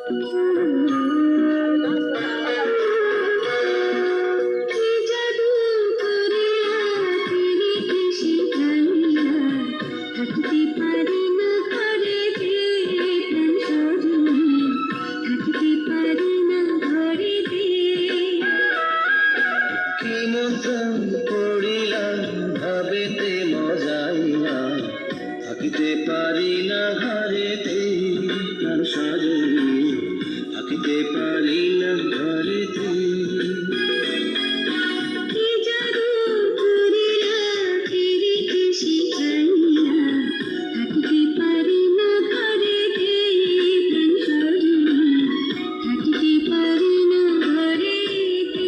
থাকিতে পারি না ঘরেতে প্রাণ সজনী, থাকিতে পারি না ঘরেতে। কি জাদু করিলা ফিরিতে শিখাইলা, থাকিতে পারি না ঘরেতে প্রাণ সজনী, থাকিতে পারি না ঘরেতে।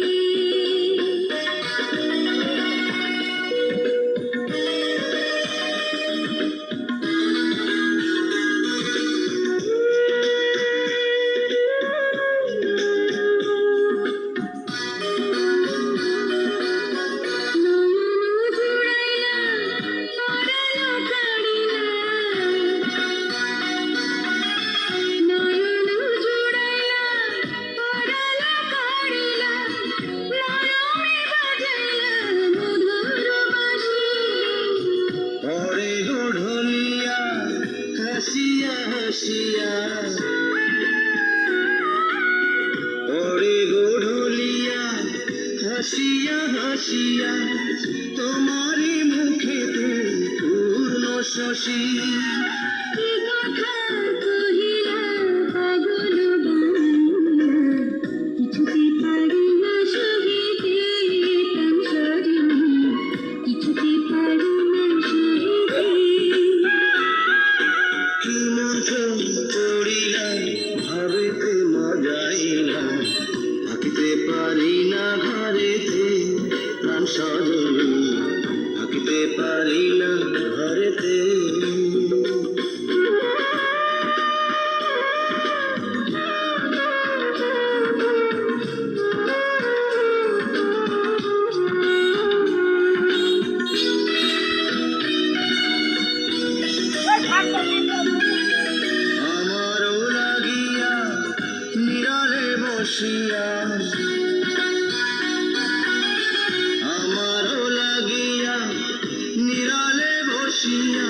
ওরে গোঢলিয়া হাসিয়া হাসিয়া তোমারি মুখেতে পূর্ণ শশী। কি কথা কহিলা পাগল বানাইলা, কিছুতে পারি না সহিতে প্রাণ সজনী, কিছুতে পারি না সহিতে। কি মন্ত্র পড়িলাম ভাবেতে মজাইলাম, থাকিতে পারি না ঘরেতে প্রাণ সজনী, থাকিতে পারি না ঘরেতে। আমারও লাগিয়া নিরালে বসিয়া, আমারও লাগিয়া নিরালে বসিয়া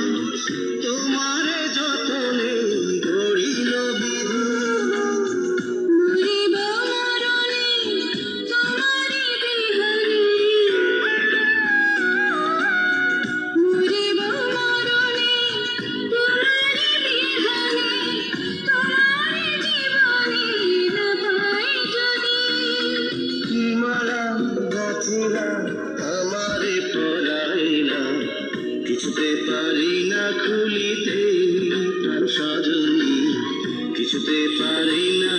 তোমারে যতনে গড়িল বিধু। মরিব মরণে তোমারি বিহানে, মরিব মরণে তোমারি বিহানে, তোমারি জীবনে না পাই যদি। কি মালা গাছিলা আমারে পরাইলা, কিছুতে পারি না খুলিতে প্রাণ সজনী, কিছুতে পারি না